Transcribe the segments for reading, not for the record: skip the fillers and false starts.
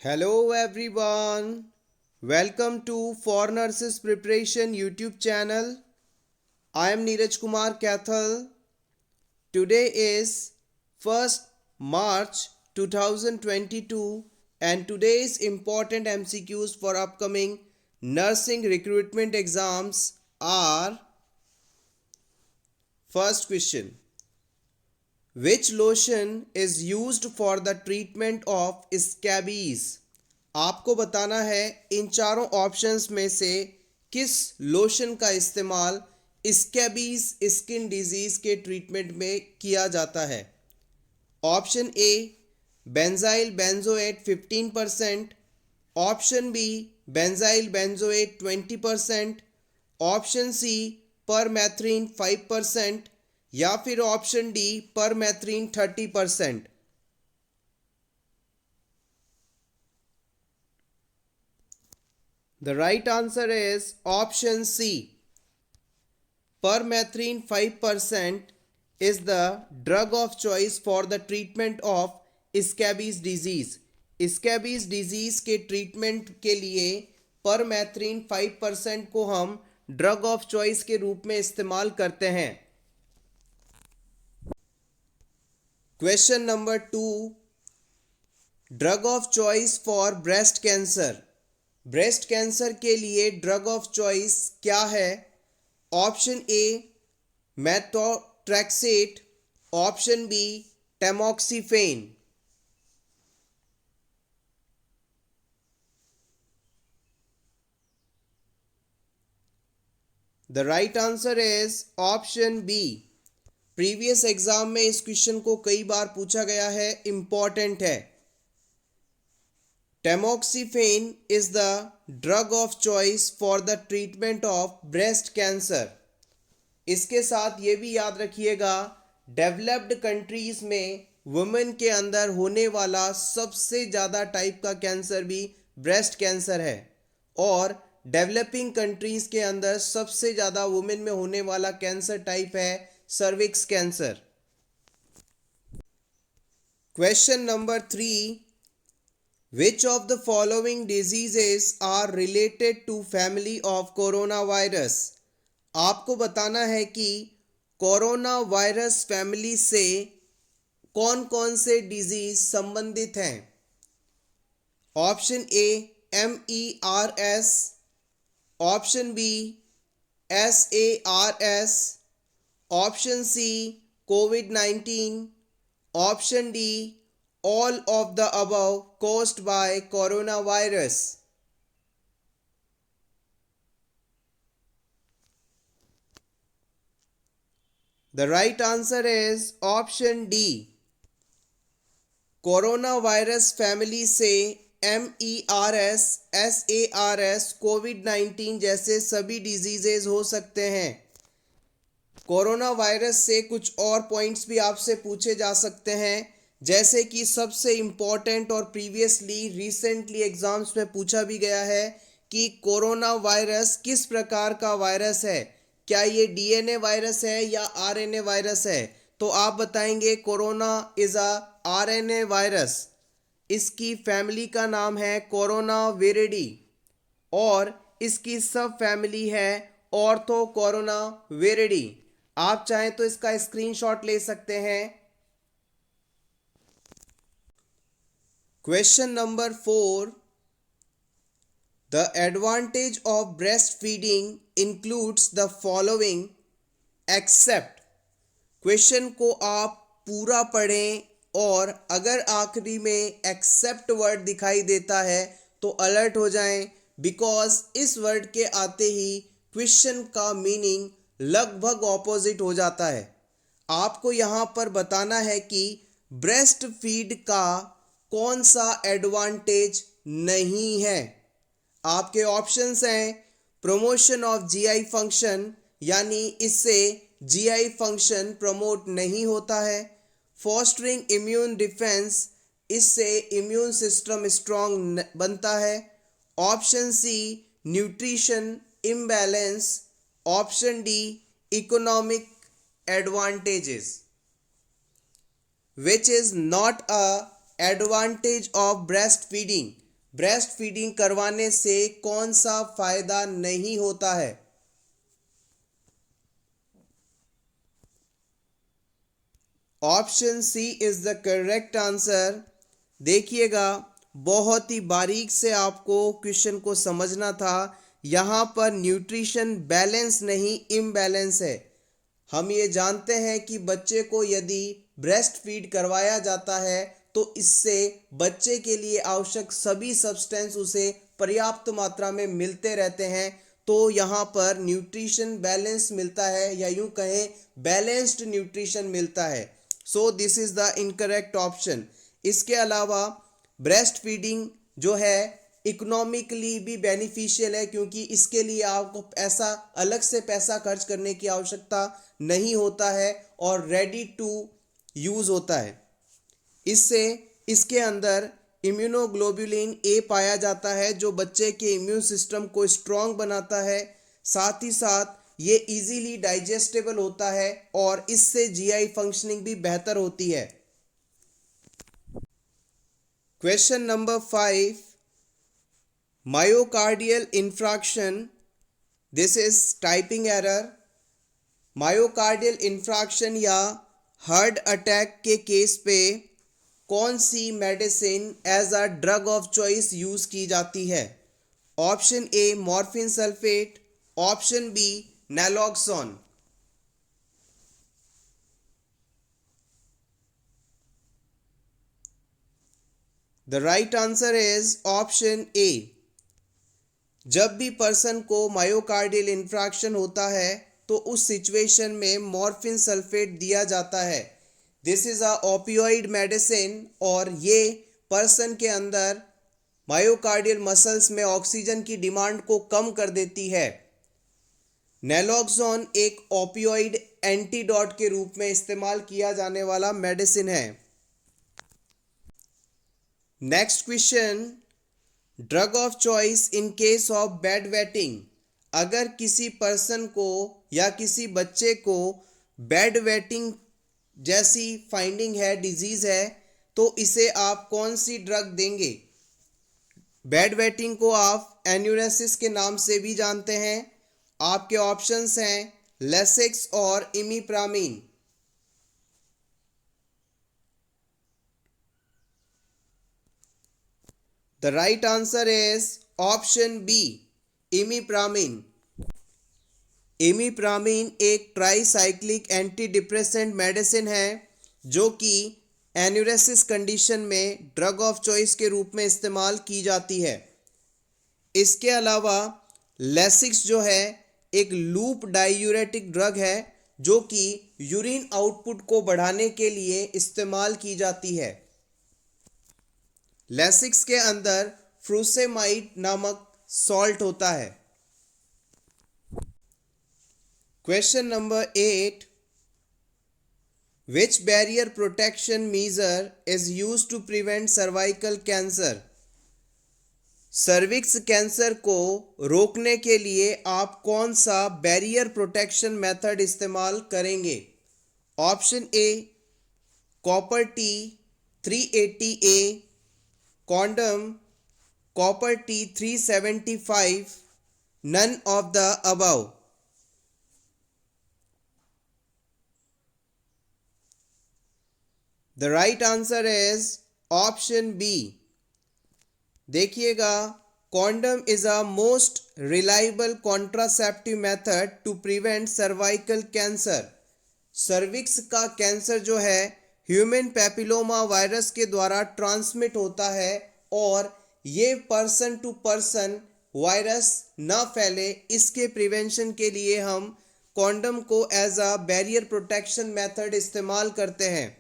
Hello everyone. Welcome to For Nurses Preparation YouTube channel. I am Neeraj Kumar Kathal. Today is 1st March 2022 and today's important MCQs for upcoming nursing recruitment exams are: first question, which lotion is used for the treatment of scabies? आपको बताना है इन चारों options में से किस lotion का इस्तेमाल scabies skin disease के ट्रीटमेंट में किया जाता है। Option A benzyl benzoate 15%, option B benzyl benzoate 20%, option C permethrin 5% या फिर option D permethrin 30%। The right answer is option C. Permethrin 5% is the drug of choice for the treatment of scabies disease. Scabies disease के treatment के लिए permethrin 5% को हम drug of choice के रूप में इस्तेमाल करते हैं। Question number 2, drug of choice for breast cancer. Breast cancer के लिए ड्रग ऑफ चॉइस क्या है? Option A methotrexate, option B tamoxifen. The right answer is option B. Previous exam में इस क्वेश्चन को कई बार पूछा गया है, इंपॉर्टेंट है। Tamoxifen is the drug of choice for the treatment of breast cancer. इसके साथ ये भी याद रखिएगा, डेवलप्ड कंट्रीज में वुमेन के अंदर होने वाला सबसे ज़्यादा टाइप का कैंसर भी ब्रेस्ट कैंसर है और डेवलपिंग कंट्रीज के अंदर सबसे ज़्यादा वुमेन में होने वाला कैंसर टाइप है cervix cancer. Question number 3, which of the following diseases are related to family of coronavirus? आपको बताना है कि कोरोना वायरस फैमिली से कौन कौन से डिजीज संबंधित हैं। Option A MERS, option B SARS, option C COVID-19, option D all of the above caused by coronavirus. The right answer is option D. Corona virus family से MERS, SARS, COVID-19 जैसे सभी diseases हो सकते हैं। Corona virus से कुछ और points भी आपसे पूछे जा सकते हैं, जैसे कि सबसे इम्पॉर्टेंट और प्रीवियसली रिसेंटली एग्जाम्स में पूछा भी गया है कि कोरोना वायरस किस प्रकार का वायरस है, क्या ये DNA वायरस है या RNA वायरस है? तो आप बताएंगे corona is a RNA virus. इसकी फैमिली का नाम है कोरोना विरिडी और इसकी सब फैमिली है ऑर्थो कोरोना विरिडी। आप चाहें तो इसका स्क्रीनशॉट ले सकते हैं। Question number 4, the advantage of breastfeeding includes the following except। Question को आप पूरा पढ़ें और अगर आखिरी में एक्सेप्ट वर्ड दिखाई देता है तो अलर्ट हो जाएं, बिकॉज इस वर्ड के आते ही क्वेश्चन का मीनिंग लगभग ऑपोजिट हो जाता है। आपको यहाँ पर बताना है कि ब्रेस्ट फीड का कौन सा एडवांटेज नहीं है। आपके ऑप्शंस हैं प्रमोशन ऑफ GI फंक्शन, यानी इससे GI फंक्शन प्रमोट नहीं होता है। फॉस्टरिंग इम्यून डिफेंस, इससे इम्यून सिस्टम स्ट्रॉन्ग बनता है। Option C nutrition imbalance, option D economic advantages. Which is not a advantage of breastfeeding? Breast feeding करवाने से कौन सा फायदा नहीं होता है? Option C is the correct answer. देखिएगा, बहुत ही बारीक से आपको क्वेश्चन को समझना था। यहाँ पर न्यूट्रिशन बैलेंस नहीं इम्बैलेंस है। हम ये जानते हैं कि बच्चे को यदि ब्रेस्ट फीड करवाया जाता है तो इससे बच्चे के लिए आवश्यक सभी सब्सटेंस उसे पर्याप्त मात्रा में मिलते रहते हैं। तो यहाँ पर न्यूट्रिशन बैलेंस मिलता है, या यूं कहें बैलेंस्ड न्यूट्रिशन मिलता है। So this is the incorrect option. इसके अलावा ब्रेस्ट फीडिंग जो है इकोनॉमिकली भी बेनिफिशियल है, क्योंकि इसके लिए आपको ऐसा अलग से पैसा खर्च करने की आवश्यकता नहीं होता है और रेडी टू यूज़ होता है। इससे इसके अंदर इम्यूनोग्लोबुलिन ए पाया जाता है जो बच्चे के इम्यून सिस्टम को स्ट्रॉन्ग बनाता है। साथ ही साथ ये इजीली डाइजेस्टेबल होता है और इससे जीआई फंक्शनिंग भी बेहतर होती है। Question number 5, myocardial infarction, this is typing error. Myocardial infarction या हार्ट अटैक के केस पे कौन सी medicine as a drug of choice use की जाती है? Option A morphine sulphate, option B naloxone. The right answer is option A. जब भी पर्सन को मायोकार्डियल इंफ्रैक्शन होता है तो उस सिचुएशन में मॉर्फिन सल्फेट दिया जाता है। This is a opioid medicine और ये पर्सन के अंदर मायोकार्डियल मसल्स में ऑक्सीजन की डिमांड को कम कर देती है। नैलोक्सोन एक ओपियोइड एंटीडोट के रूप में इस्तेमाल किया जाने वाला मेडिसिन है। Next question, drug of choice in case of bed wetting. अगर किसी पर्सन को या किसी बच्चे को बेड वेटिंग जैसी फाइंडिंग है, डिजीज है, तो इसे आप कौन सी ड्रग देंगे? बेड वेटिंग को आप एन्यूरेसिस के नाम से भी जानते हैं। आपके ऑप्शंस हैं लेसिक्स और imipramine. The right answer is option B imipramine. Imipramine एक ट्राईसाइक्लिक एंटी डिप्रेसेंट मेडिसिन है जो कि एन्यूरेसिस कंडीशन में ड्रग ऑफ चॉइस के रूप में इस्तेमाल की जाती है। इसके अलावा लेसिक्स जो है एक लूप डायूरेटिक ड्रग है जो कि यूरिन आउटपुट को बढ़ाने के लिए इस्तेमाल की जाती है। लेसिक्स के अंदर फ्रूसेमाइड नामक सॉल्ट होता है। Question number 8, which barrier protection measure is used to prevent cervical cancer? Cervix cancer को रोकने के लिए आप कौन सा बैरियर प्रोटेक्शन मेथड इस्तेमाल करेंगे? Option A copper T 380A, condom copper T 375, none of the above. The right answer is option B. देखिएगा, condom is a most reliable contraceptive method to prevent cervical cancer. Cervix का cancer जो है human papilloma virus के द्वारा transmit होता है और ये पर्सन टू पर्सन वायरस ना फैले, इसके प्रिवेंशन के लिए हम कॉन्डम को as a barrier protection method इस्तेमाल करते हैं।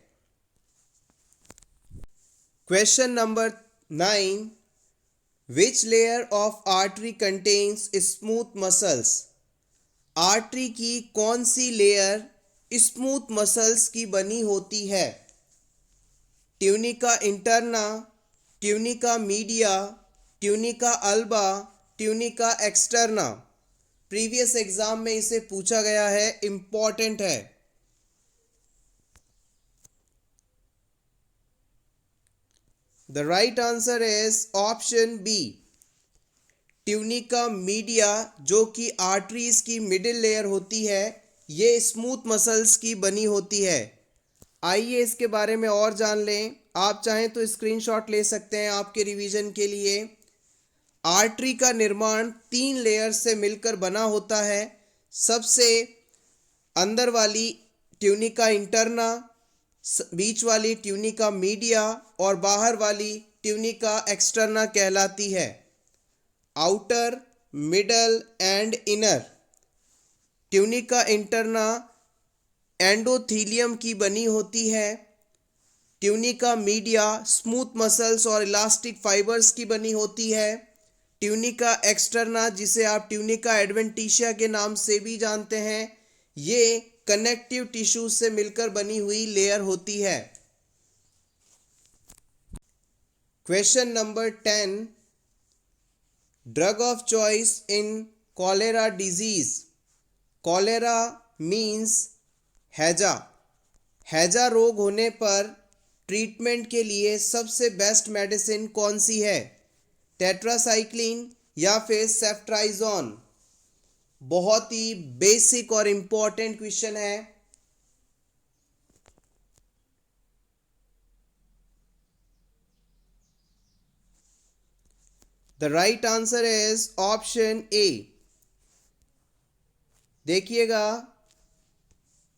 Question number 9, which layer of artery contains smooth muscles? Artery की कौन सी लेयर स्मूथ मसल्स की बनी होती है? Tunica interna, tunica media, tunica alba, tunica externa. Previous exam में इसे पूछा गया है, इंपॉर्टेंट है। The right answer is option B. Tunica media जो कि आर्टरीज की मिडिल लेयर होती है, ये स्मूथ मसल्स की बनी होती है। आइए इसके बारे में और जान लें। आप चाहें तो स्क्रीनशॉट ले सकते हैं आपके रिवीजन के लिए। आर्टरी का निर्माण 3 लेयर से मिलकर बना होता है। सबसे अंदर वाली ट्यूनिका इंटरना, बीच वाली ट्यूनिका मीडिया और बाहर वाली ट्यूनिका एक्सटर्ना कहलाती है। Outer, middle and inner. Tunica interna endothelium की बनी होती है। ट्यूनिका मीडिया स्मूथ मसल्स और इलास्टिक फाइबर्स की बनी होती है। ट्यूनिका एक्सटर्ना, जिसे आप ट्यूनिका एडवेंटिशिया के नाम से भी जानते हैं, ये कनेक्टिव टिश्यू से मिलकर बनी हुई लेयर होती है। Question number 10, drug of choice in cholera disease. Cholera means हैजा। हैजा रोग होने पर ट्रीटमेंट के लिए सबसे बेस्ट मेडिसिन कौन सी है? टेट्रासाइक्लिन या फिर सेफ्ट्राइजोन? बहुत ही बेसिक और इंपॉर्टेंट क्वेश्चन है। The right answer is option ए। देखिएगा,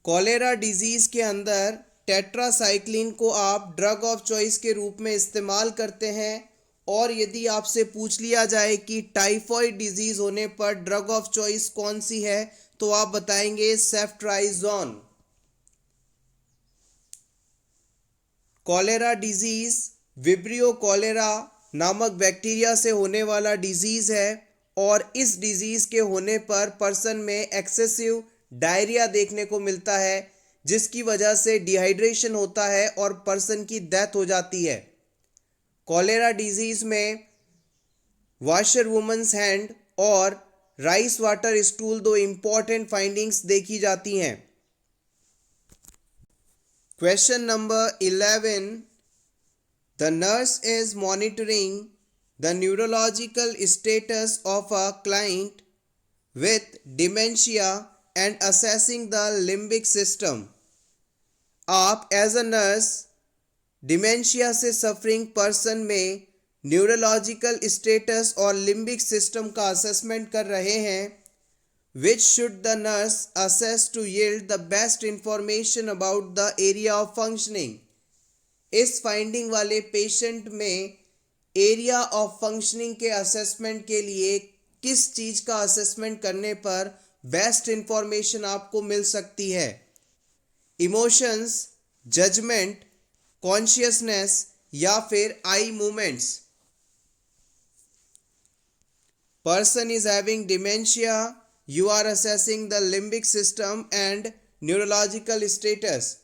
कॉलेरा डिजीज के अंदर टेट्रासाइक्लिन को आप ड्रग ऑफ चॉइस के रूप में इस्तेमाल करते हैं। और यदि आपसे पूछ लिया जाए कि टाइफॉइड डिजीज होने पर ड्रग ऑफ चॉइस कौन सी है, तो आप बताएंगे सेफ्ट्राइजोन। कॉलेरा डिजीज विब्रियो कॉलेरा नामक बैक्टीरिया से होने वाला डिजीज है और इस डिजीज के होने पर पर्सन में एक्सेसिव डायरिया देखने को मिलता है, जिसकी वजह से डिहाइड्रेशन होता है और पर्सन की डेथ हो जाती है। कॉलेरा डिजीज में वॉशर वुमेन्स हैंड और राइस वाटर स्टूल दो इंपॉर्टेंट फाइंडिंग्स देखी जाती हैं। Question number 11, the nurse is monitoring the neurological status of a client with dementia and assessing the limbic system। आप एज अ नर्स डिमेंशिया से suffering person में neurological status और limbic system का assessment कर रहे हैं। Which should the nurse assess to yield the best information about the area of functioning. इस finding वाले पेशेंट में एरिया ऑफ फंक्शनिंग के असेसमेंट के लिए किस चीज का असेसमेंट करने पर बेस्ट इंफॉर्मेशन आपको मिल सकती है? इमोशंस, जजमेंट, कॉन्शियसनेस या फिर eye movements. Person is having dementia, you are assessing the limbic system and neurological status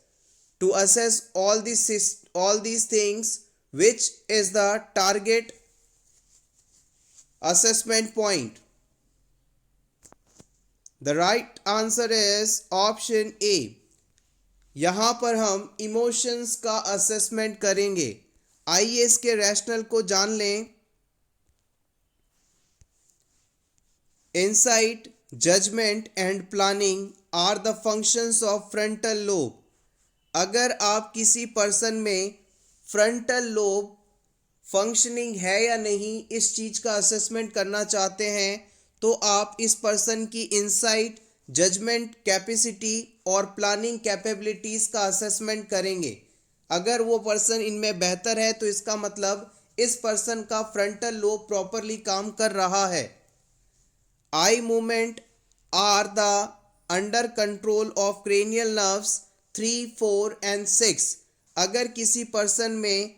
to assess all these things, which is the target assessment point? The right answer is option A। यहाँ पर हम emotions का assessment करेंगे। आइए इसके rational को जान लें। Insight, judgement and planning are the functions of frontal lobe. अगर आप किसी पर्सन में फ्रंटल लोब फंक्शनिंग है या नहीं, इस चीज़ का असेसमेंट करना चाहते हैं, तो आप इस पर्सन की इंसाइट, जजमेंट कैपेसिटी और प्लानिंग कैपेबिलिटीज़ का असेसमेंट करेंगे। अगर वो पर्सन इनमें बेहतर है तो इसका मतलब इस पर्सन का फ्रंटल लोब प्रॉपरली काम कर रहा है। Eye movement are the under control of cranial nerves 3, 4 and 6। अगर किसी पर्सन में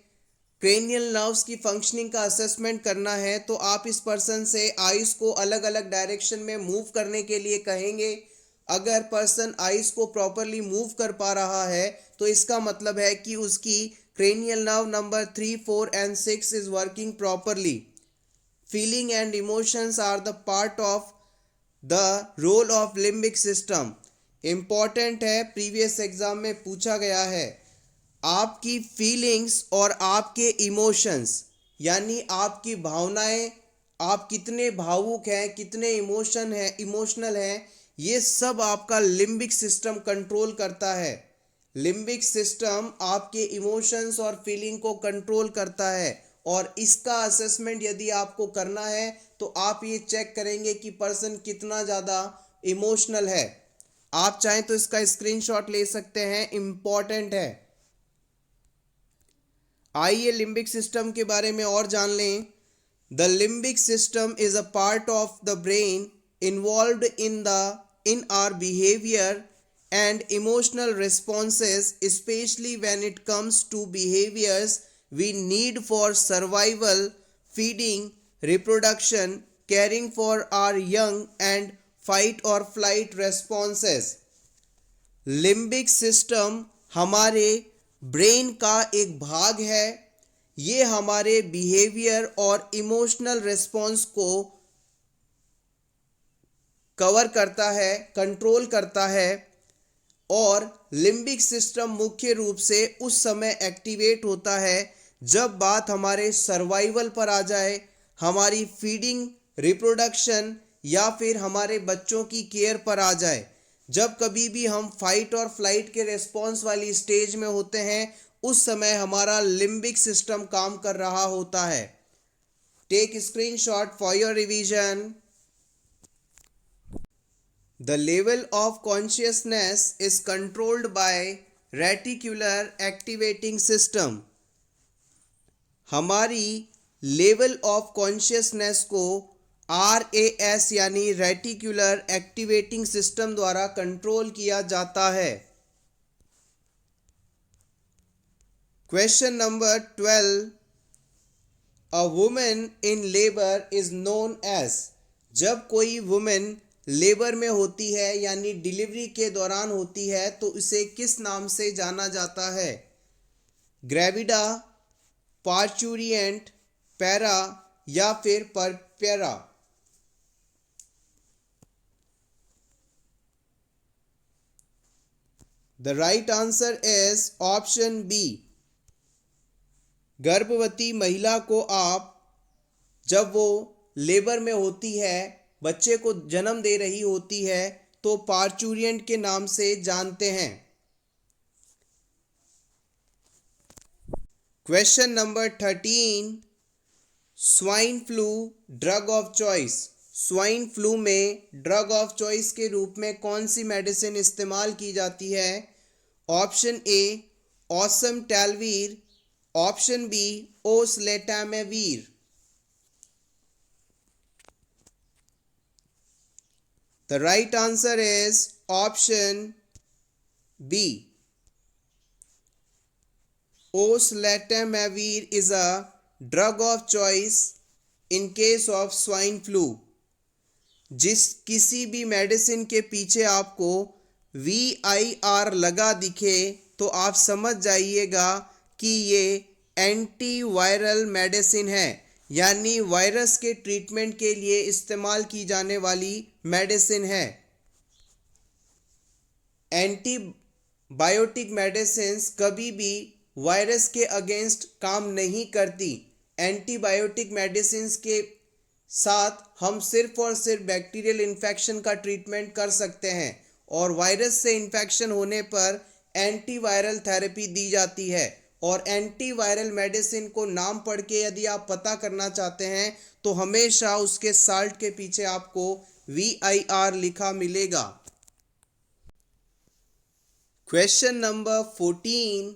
क्रेनियल नर्व्स की फंक्शनिंग का असेसमेंट करना है तो आप इस पर्सन से आइज़ को अलग अलग डायरेक्शन में मूव करने के लिए कहेंगे। अगर पर्सन आइज़ को प्रॉपरली मूव कर पा रहा है तो इसका मतलब है कि उसकी cranial nerve number 3, 4 and 6 is working properly. Feeling and emotions are the part of the role of limbic system. Important है, प्रीवियस एग्जाम में पूछा गया है। आपकी फीलिंग्स और आपके इमोशंस, यानी आपकी भावनाएं, आप कितने भावुक हैं, कितने इमोशनल हैं, ये सब आपका लिम्बिक सिस्टम कंट्रोल करता है। लिम्बिक सिस्टम आपके इमोशंस और फीलिंग को कंट्रोल करता है, और इसका असेसमेंट यदि आपको करना है तो आप ये चेक करेंगे कि पर्सन कितना ज़्यादा इमोशनल है। आप चाहें तो इसका स्क्रीनशॉट ले सकते हैं, इम्पॉर्टेंट है। आइए लिम्बिक सिस्टम के बारे में और जान लें। The limbic system is a part of the brain involved in our behaviour and emotional responses, especially when it comes to behaviors we need for survival, feeding, reproduction, caring for our young, and fight or flight responses. Limbic system हमारे brain का एक भाग है। ये हमारे behaviour और emotional response को cover करता है, कंट्रोल करता है। और लिम्बिक सिस्टम मुख्य रूप से उस समय एक्टिवेट होता है जब बात हमारे सर्वाइवल पर आ जाए, हमारी फीडिंग, रिप्रोडक्शन या फिर हमारे बच्चों की केयर पर आ जाए। जब कभी भी हम फाइट और फ्लाइट के रिस्पॉन्स वाली स्टेज में होते हैं, उस समय हमारा लिम्बिक सिस्टम काम कर रहा होता है। Take screenshot for your revision. The level of consciousness is controlled by reticular activating system. हमारी लेवल ऑफ कॉन्शियसनेस को RAS यानी रेटिकुलर एक्टिवेटिंग सिस्टम द्वारा कंट्रोल किया जाता है। Question number 12, a woman in labour is known as. जब कोई women labour में होती है यानी डिलीवरी के दौरान होती है तो इसे किस नाम से जाना जाता है? ग्रेविडा, पार्चुरिएंट, पैरा या फिर puerpera? The right answer is option B. गर्भवती महिला को आप जब वो लेबर में होती है, बच्चे को जन्म दे रही होती है, तो पार्चुरिएंट के नाम से जानते हैं। Question number 13, swine flu drug of choice. Swine flu में ड्रग ऑफ चॉइस के रूप में कौन सी मेडिसिन इस्तेमाल की जाती है? ऑप्शन ए ओसमटेलवीर, option B oseltamivir. The right answer is option B. Oseltamivir is a drug of choice in case of swine flu. जिस किसी भी मेडिसिन के पीछे आपको VIR लगा दिखे तो आप समझ जाइएगा कि ये एंटीवायरल मेडिसिन है, यानी वायरस के ट्रीटमेंट के लिए इस्तेमाल की जाने वाली मेडिसिन है। एंटीबायोटिक मेडिसिन्स कभी भी वायरस के अगेंस्ट काम नहीं करती। एंटीबायोटिक मेडिसिन्स के साथ हम सिर्फ और सिर्फ बैक्टीरियल इन्फेक्शन का ट्रीटमेंट कर सकते हैं, और वायरस से इन्फेक्शन होने पर एंटीवायरल थेरेपी दी जाती है। और एंटीवायरल मेडिसिन को नाम पढ़ के यदि आप पता करना चाहते हैं तो हमेशा उसके साल्ट के पीछे आपको VIR लिखा मिलेगा। Question number 14,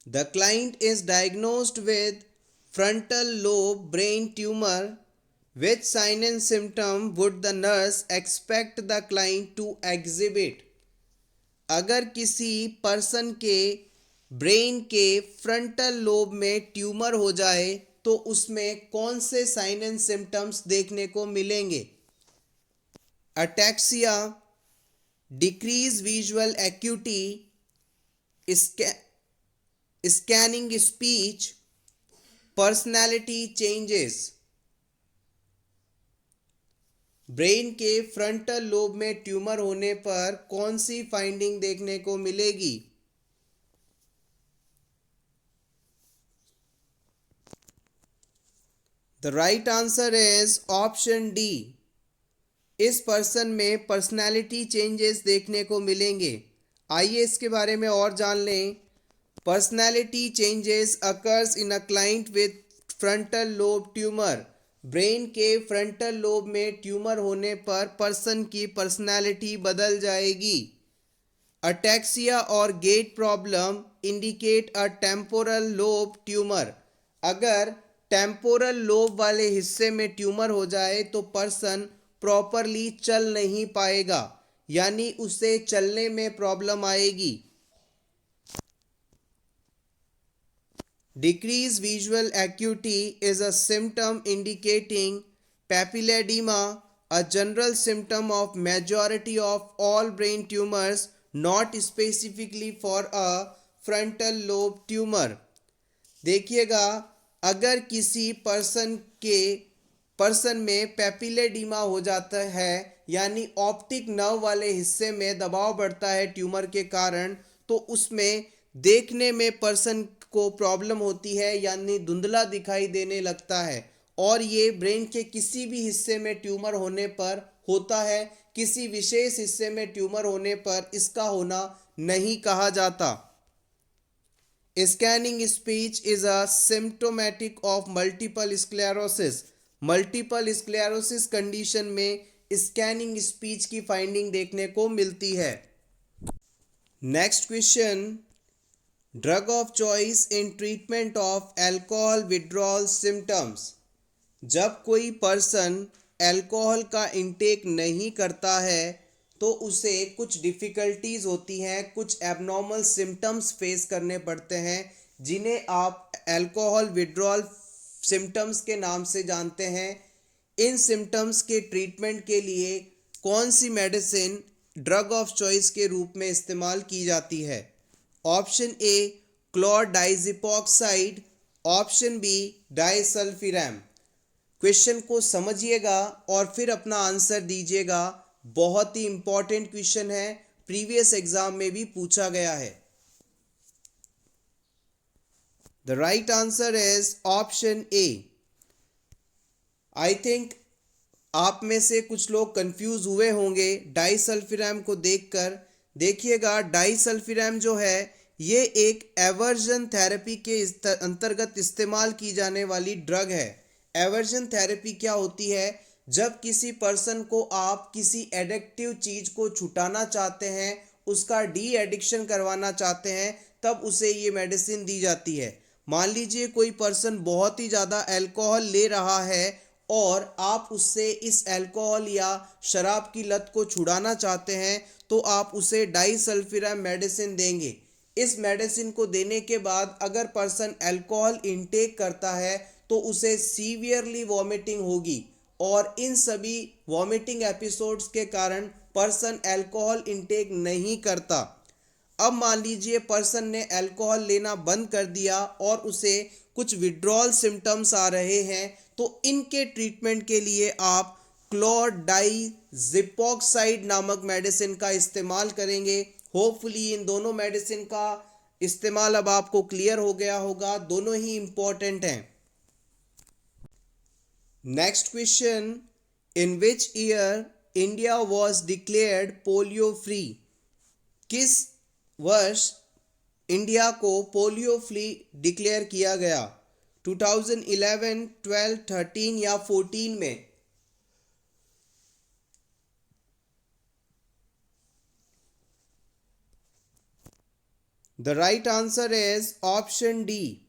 the client is diagnosed with frontal lobe brain tumor. Which sign and symptom would the nurse expect the client to exhibit? अगर किसी पर्सन के ब्रेन के फ्रंटल लोब में ट्यूमर हो जाए तो उसमें कौन से साइन एंड सिम्टम्स देखने को मिलेंगे? Ataxia, decrease visual acuity, scanning speech, personality changes. Brain के फ्रंटल लोब में ट्यूमर होने पर कौन सी फाइंडिंग देखने को मिलेगी? The right answer is option D. इस पर्सन में पर्सनैलिटी चेंजेस देखने को मिलेंगे। आइए इसके बारे में और जान लें। Personality changes occurs in a client with frontal lobe tumour. Brain के फ्रंटल लोब में ट्यूमर होने पर पर्सन की पर्सनैलिटी बदल जाएगी। अटैक्सिया और gate problem indicate a temporal lobe tumour. अगर टेम्पोरल लोब वाले हिस्से में ट्यूमर हो जाए तो पर्सन प्रॉपरली चल नहीं पाएगा, यानी उसे चलने में प्रॉब्लम आएगी। Decreased visual acuity is a symptom indicating papilledema, a general symptom of majority of all brain tumors, not specifically for a frontal lobe tumor. देखिएगा, अगर किसी पर्सन में पेपिलेडिमा हो जाता है, यानी ऑप्टिक नर्व वाले हिस्से में दबाव बढ़ता है ट्यूमर के कारण, तो उसमें देखने में पर्सन को प्रॉब्लम होती है, यानी धुंधला दिखाई देने लगता है। और ये ब्रेन के किसी भी हिस्से में ट्यूमर होने पर होता है, किसी विशेष हिस्से में ट्यूमर होने पर इसका होना नहीं कहा जाता। Scanning speech is a symptomatic of multiple sclerosis. Multiple sclerosis condition में स्कैनिंग स्पीच की फाइंडिंग देखने को मिलती है। Next question, drug of choice in treatment of alcohol withdrawal symptoms. जब कोई पर्सन अल्कोहल का इंटेक नहीं करता है तो उसे कुछ डिफ़िकल्टीज होती हैं, कुछ एबनॉर्मल सिम्टम्स फेस करने पड़ते हैं, जिन्हें आप अल्कोहल विड्रॉल सिम्टम्स के नाम से जानते हैं। इन सिम्टम्स के ट्रीटमेंट के लिए कौन सी मेडिसिन ड्रग ऑफ चॉइस के रूप में इस्तेमाल की जाती है? Option A chlordiazepoxide, option B disulfiram. Question को समझिएगा और फिर अपना आंसर दीजिएगा। बहुत ही इंपॉर्टेंट क्वेश्चन है, प्रीवियस एग्जाम में भी पूछा गया है। The right answer is option A. I think आप में से कुछ लोग कंफ्यूज हुए होंगे डाइसल्फिरैम को देखकर। देखिएगा, डाइसल्फिरैम जो है ये एक एवर्जन थेरेपी के अंतर्गत इस्तेमाल की जाने वाली ड्रग है। एवर्जन थेरेपी क्या होती है? जब किसी पर्सन को आप किसी एडिक्टिव चीज़ को छुटाना चाहते हैं, उसका डी एडिक्शन करवाना चाहते हैं, तब उसे ये मेडिसिन दी जाती है। मान लीजिए कोई पर्सन बहुत ही ज़्यादा अल्कोहल ले रहा है और आप उससे इस अल्कोहल या शराब की लत को छुड़ाना चाहते हैं, तो आप उसे डाइसल्फिरैम मेडिसिन देंगे। इस मेडिसिन को देने के बाद अगर पर्सन अल्कोहल इंटेक करता है तो उसे सीवियरली वॉमिटिंग होगी, और इन सभी वॉमिटिंग एपिसोड्स के कारण पर्सन अल्कोहल इंटेक नहीं करता। अब मान लीजिए पर्सन ने अल्कोहल लेना बंद कर दिया और उसे कुछ विड्रॉल सिम्टम्स आ रहे हैं, तो इनके ट्रीटमेंट के लिए आप क्लोरडाइजिपोक्साइड नामक मेडिसिन का इस्तेमाल करेंगे। होपफुली इन दोनों मेडिसिन का इस्तेमाल अब आपको क्लियर हो गया होगा, दोनों ही इंपॉर्टेंट हैं। Next question, in which year India was declared polio free. किस वर्ष इंडिया को पोलियो फ्री डिक्लेयर किया गया? 2011, 12, 13 या 14 में? The right answer is option D.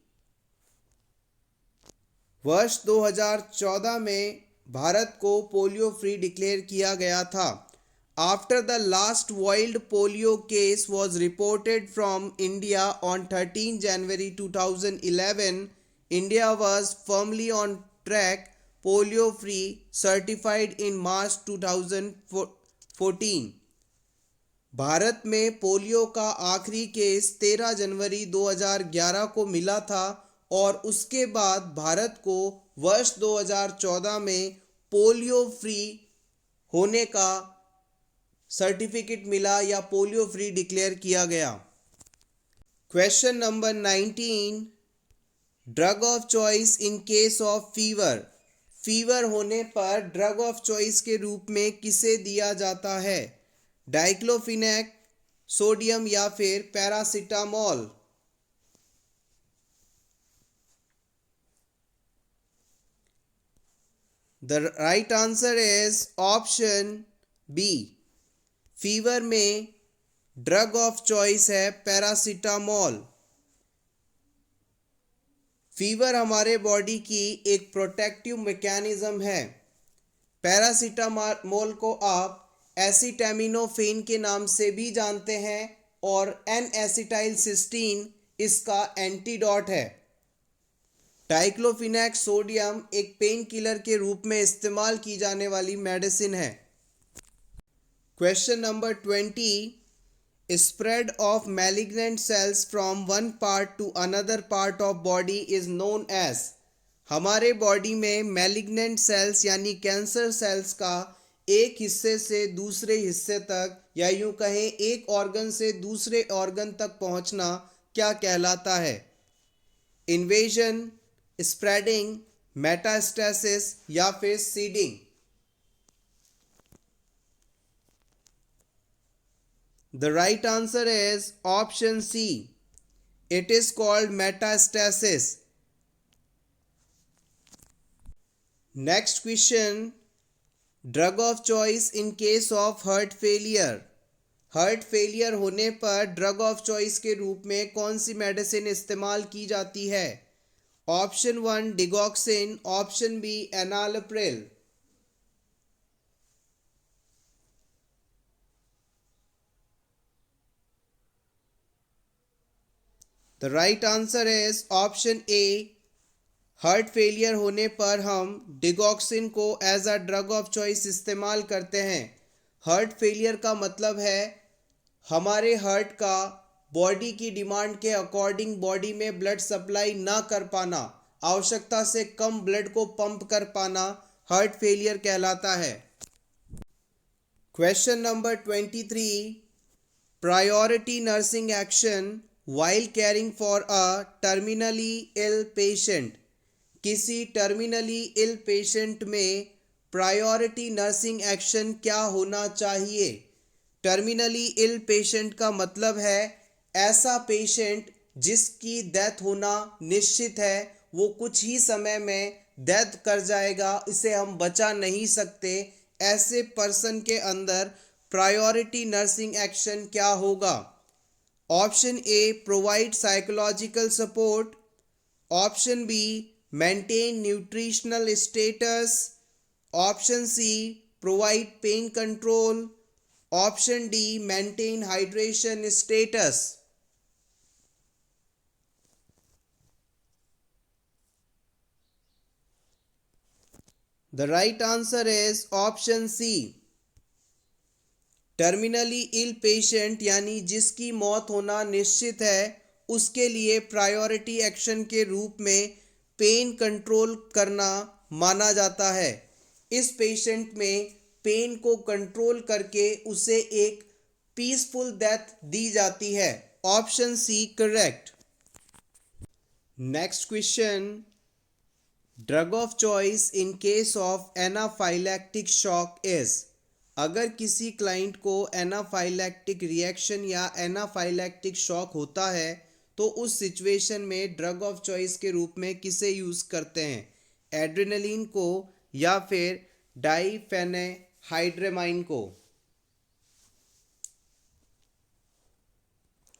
वर्ष 2014 में भारत को पोलियो फ्री डिक्लेयर किया गया था। After the last wild polio case was reported from India on 13 January 2011, India was firmly on track polio free certified in March 2014। Bharat में polio का आखिरी case 13 जनवरी 2011 को मिला था और उसके बाद भारत को वर्ष 2014 में पोलियो फ्री होने का सर्टिफिकेट मिला या पोलियो फ्री डिक्लेयर किया गया। Question number 19, drug of choice in case of fever. Fever होने पर ड्रग ऑफ चॉइस के रूप में किसे दिया जाता है? डाइक्लोफिनेक, सोडियम या फिर paracetamol. The right answer is option B. Fever में ड्रग ऑफ चॉइस है पैरासीटामोल। फीवर हमारे बॉडी की एक प्रोटेक्टिव मैकेनिज्म है। पैरासीटामोल को आप एसिटामिनोफेन के नाम से भी जानते हैं और एन एसिटाइल सिस्टीन इसका एंटीडोट है। डाइक्लोफिनेक सोडियम एक पेन किलर के रूप में इस्तेमाल की जाने वाली मेडिसिन है। Question number 20, spread of malignant cells from one part to another part of body is known as। हमारे बॉडी में मैलिग्नेंट सेल्स यानी कैंसर सेल्स का एक हिस्से से दूसरे हिस्से तक या यूं कहें एक ऑर्गन से दूसरे ऑर्गन तक पहुंचना क्या कहलाता है? इन्वेजन, स्प्रेडिंग, मेटास्टेसिस या फिर seeding. The right answer is option C. It is called metastasis. Next question, drug of choice in case of heart failure। Heart failure होने पर ड्रग ऑफ चॉइस के रूप में कौन सी मेडिसिन इस्तेमाल की जाती है? Option 1 digoxin, option B enalapril. The right answer is option A. Heart failure होने पर हम डिगॉक्सिन को as a drug of choice इस्तेमाल करते हैं। हार्ट फेलियर का मतलब है हमारे हार्ट का बॉडी की डिमांड के अकॉर्डिंग बॉडी में ब्लड सप्लाई ना कर पाना, आवश्यकता से कम ब्लड को पंप कर पाना हार्ट फेलियर कहलाता है। Question number 23, priority nursing action while caring for a terminally ill patient। किसी टर्मिनली इल पेशेंट में प्रायोरिटी नर्सिंग एक्शन क्या होना चाहिए? टर्मिनली इल पेशेंट का मतलब है ऐसा पेशेंट जिसकी डेथ होना निश्चित है, वो कुछ ही समय में डेथ कर जाएगा, इसे हम बचा नहीं सकते। ऐसे पर्सन के अंदर प्रायोरिटी नर्सिंग एक्शन क्या होगा? Option A provide psychological support, option B maintain nutritional status, option C provide pain control, option D maintain hydration status. The right answer is option C. Terminally ill patient यानी जिसकी मौत होना निश्चित है, उसके लिए प्रायोरिटी एक्शन के रूप में पेन कंट्रोल करना माना जाता है। इस पेशेंट में पेन को कंट्रोल करके उसे एक पीसफुल डेथ दी जाती है। Option C correct. Next question, drug of choice in case of anaphylactic shock is. अगर किसी क्लाइंट को एनाफाइलैक्टिक रिएक्शन या एनाफाइलैक्टिक शॉक होता है तो उस सिचुएशन में ड्रग ऑफ चॉइस के रूप में किसे यूज़ करते हैं? एड्रेनलिन को या फिर डाइफेनेहाइड्रेमाइन को?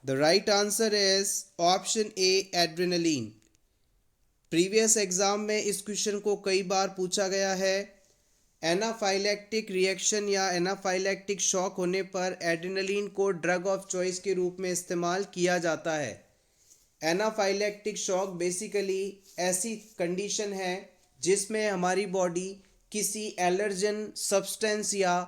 The right answer is option A adrenaline. Previous exam में इस क्वेश्चन को कई बार पूछा गया है। एनाफाइलैक्टिक रिएक्शन या एनाफाइलैक्टिक शॉक होने पर एड्रेनलिन को ड्रग ऑफ चॉइस के रूप में इस्तेमाल किया जाता है। एनाफाइलैक्टिक शॉक बेसिकली ऐसी कंडीशन है जिसमें हमारी बॉडी किसी एलर्जन सब्सटेंस या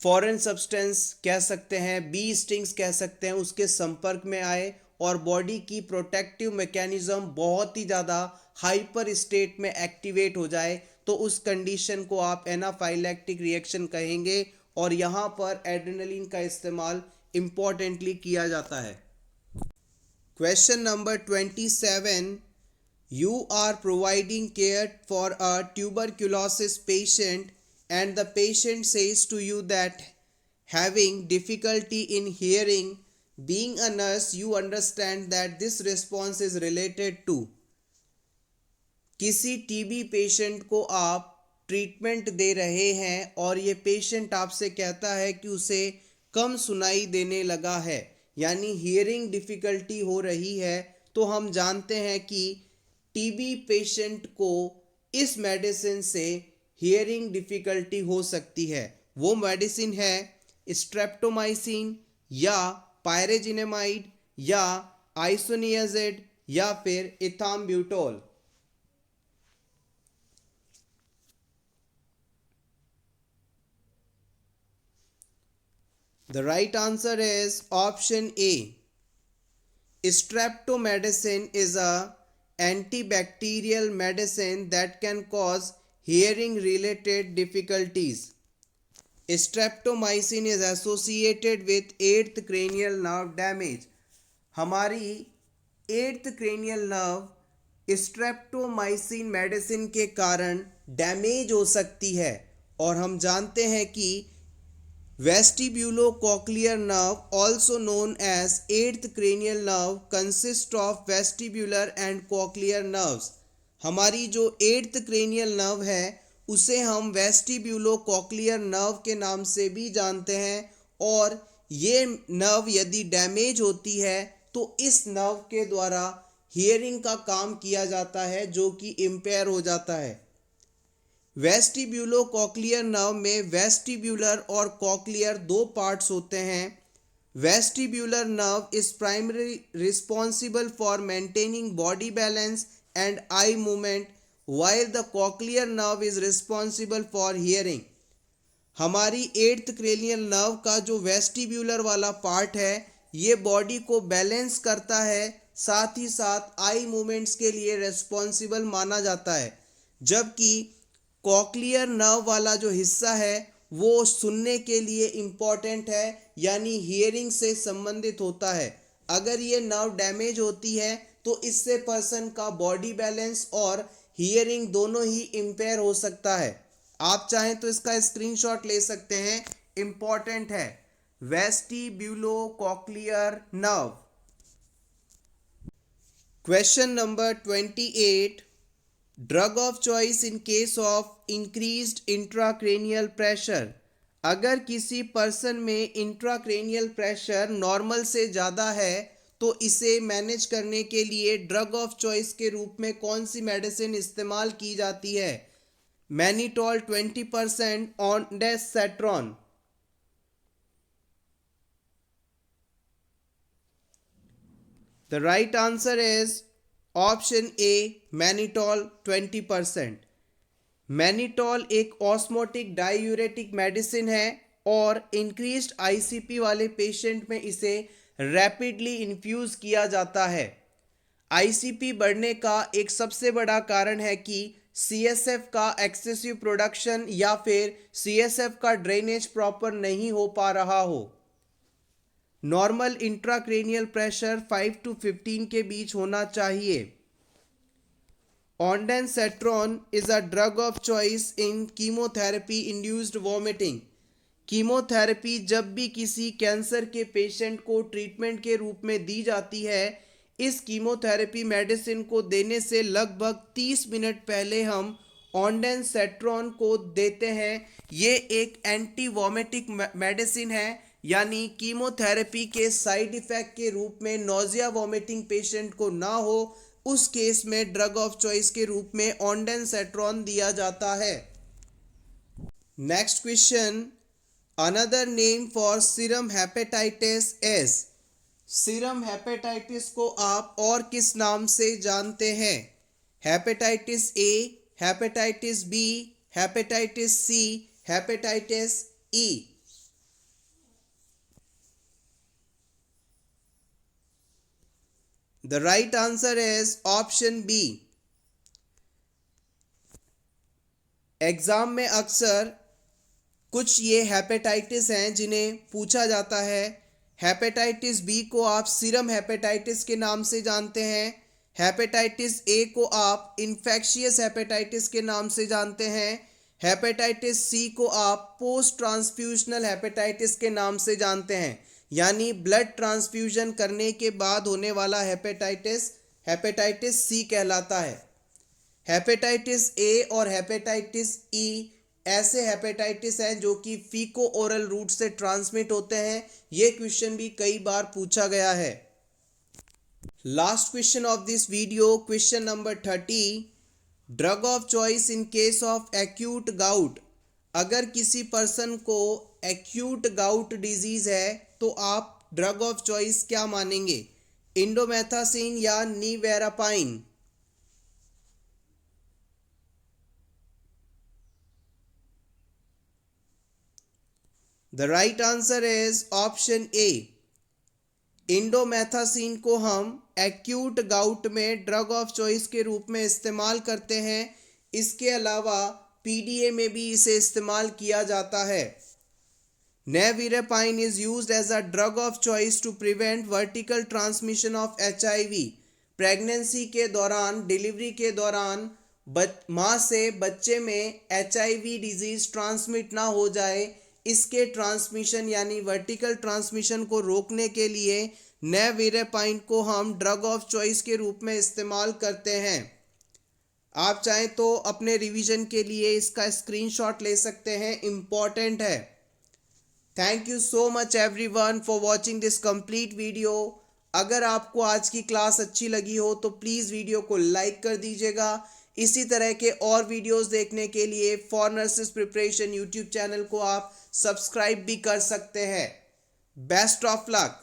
फॉरेन सब्सटेंस कह सकते हैं, बी स्टिंग्स कह सकते हैं, उसके संपर्क में आए और बॉडी की प्रोटेक्टिव मैकेनिज्म बहुत ही ज़्यादा हाइपर स्टेट में एक्टिवेट हो जाए तो उस कंडीशन को आप एनाफाइलैक्टिक रिएक्शन कहेंगे और यहाँ पर एड्रेनलिन का इस्तेमाल इम्पॉर्टेंटली किया जाता है। Question number 27, you are providing care for a tuberculosis patient and the patient says to you that having difficulty in hearing. Being a nurse, you understand that this response is related to. किसी TB patient को आप treatment दे रहे हैं और ये patient आपसे कहता है कि उसे कम सुनाई देने लगा है, यानी हियरिंग डिफ़िकल्टी हो रही है, तो हम जानते हैं कि टीबी पेशेंट को इस मेडिसिन से हियरिंग डिफ़िकल्टी हो सकती है। वो मेडिसिन है स्ट्रेप्टोमाइसिन या पायरेजिनेमाइड या आइसोनियाजिड या फिर इथाम्ब्यूटोल। The right answer is option A. Streptomycin is a antibacterial medicine that can cause hearing related difficulties. Streptomycin is associated with 8th cranial nerve damage. हमारी 8th cranial nerve streptomycin medicine के कारण damage हो सकती है और हम जानते हैं कि Vestibulocochlear nerve, also known as 8th cranial nerve, consists of vestibular and cochlear nerves. हमारी जो 8th cranial nerve है उसे हम वेस्टिब्यूलोकॉक्लियर नर्व के नाम से भी जानते हैं और ये नर्व यदि डैमेज होती है तो इस नर्व के द्वारा हियरिंग का काम किया जाता है जो कि इम्पेयर हो जाता है। वेस्टिब्यूलोकॉक्लियर नर्व में वेस्टिब्यूलर और कॉक्लियर दो पार्ट्स होते हैं। Vestibular nerve is primary responsible for maintaining body balance and eye movement while the cochlear nerve is responsible for hearing. हमारी 8th cranial nerve का जो वेस्टिब्यूलर वाला पार्ट है ये बॉडी को बैलेंस करता है, साथ ही साथ आई मूवमेंट्स के लिए रेस्पॉन्सिबल माना जाता है, जबकि कॉक्लियर नर्व वाला जो हिस्सा है वो सुनने के लिए इम्पॉर्टेंट है, यानी हियरिंग से संबंधित होता है। अगर ये नर्व डैमेज होती है तो इससे पर्सन का बॉडी बैलेंस और हियरिंग दोनों ही इम्पेयर हो सकता है। आप चाहें तो इसका स्क्रीनशॉट ले सकते हैं, इंपॉर्टेंट है। Vestibulocochlear nerve. Question number 28, drug of choice in case of increased intracranial pressure. अगर किसी पर्सन में इंट्राक्रेनियल प्रेशर नॉर्मल से ज़्यादा है तो इसे मैनेज करने के लिए ड्रग ऑफ चॉइस के रूप में कौन सी मेडिसिन इस्तेमाल की जाती है? Mannitol 20%, ondansetron. The right answer is option A, mannitol 20%। Mannitol एक ऑस्मोटिक डायूरेटिक मेडिसिन है और इंक्रीज्ड आईसीपी वाले पेशेंट में इसे रैपिडली इन्फ्यूज़ किया जाता है। आईसीपी बढ़ने का एक सबसे बड़ा कारण है कि सीएसएफ का एक्सेसिव प्रोडक्शन या फिर सीएसएफ का ड्रेनेज प्रॉपर नहीं हो पा रहा हो। नॉर्मल इंट्राक्रेनियल प्रेशर 5 to 15 के बीच होना चाहिए। Ondansetron is a drug of choice in chemotherapy induced vomiting. Chemotherapy जब भी किसी कैंसर के पेशेंट को ट्रीटमेंट के रूप में दी जाती है, इस कीमोथेरेपी मेडिसिन को देने से लगभग 30 मिनट पहले हम ऑन्डेसेट्रॉन को देते हैं। ये एक एंटी वॉमिटिक मेडिसिन है, यानी कीमोथेरेपी के साइड इफ़ेक्ट के रूप में नोजिया वॉमिटिंग पेशेंट को ना हो, उस केस में ड्रग ऑफ चॉइस के रूप में ऑन्डेसेट्रॉन दिया जाता है। Next question, another name for serum hepatitis is. Serum hepatitis को आप और किस नाम से जानते हैं? Hepatitis A, hepatitis B, hepatitis C, hepatitis E. The right answer is option B. Exam में अक्सर कुछ ये हेपेटाइटिस हैं जिन्हें पूछा जाता है। हेपेटाइटिस बी को आप सीरम हेपेटाइटिस के नाम से जानते हैं। हेपेटाइटिस ए को आप इन्फेक्शियस हेपेटाइटिस के नाम से जानते हैं। हेपेटाइटिस सी को आप पोस्ट ट्रांसफ्यूजनल हेपेटाइटिस के नाम से जानते हैं, यानी ब्लड ट्रांसफ्यूजन करने के बाद होने वाला हेपेटाइटिस हेपेटाइटिस सी कहलाता है। हेपेटाइटिस ए और हेपेटाइटिस ई ऐसे हेपेटाइटिस हैं जो कि फीको ओरल रूट से ट्रांसमिट होते हैं। ये क्वेश्चन भी कई बार पूछा गया है। Last question of this video, question number 30, drug of choice in case of acute gout. अगर किसी पर्सन को एक्यूट गाउट डिजीज है तो आप ड्रग ऑफ चॉइस क्या मानेंगे, इंडोमेथासिन या nevirapine? The right answer is option A. Indomethacin को हम एक्यूट गाउट में ड्रग ऑफ चॉइस के रूप में इस्तेमाल करते हैं। इसके अलावा पीडीए में भी इसे इस्तेमाल किया जाता है। Nevirapine is used as a drug of choice to prevent vertical transmission of HIV. Pregnancy के दौरान, डिलीवरी के दौरान माँ से बच्चे में एचआईवी डिजीज ट्रांसमिट ना हो जाए, इसके ट्रांसमिशन यानी वर्टिकल ट्रांसमिशन को रोकने के लिए नेविरेपाइन को हम ड्रग ऑफ चॉइस के रूप में इस्तेमाल करते हैं। आप चाहें तो अपने रिवीजन के लिए इसका स्क्रीनशॉट ले सकते हैं, इम्पॉर्टेंट है। Thank you so much everyone for watching this complete video. अगर आपको आज की क्लास अच्छी लगी हो तो प्लीज़ वीडियो को लाइक कर दीजिएगा। इसी तरह के और वीडियोस देखने के लिए for nurses preparation YouTube channel को आप सब्सक्राइब भी कर सकते हैं। Best of luck.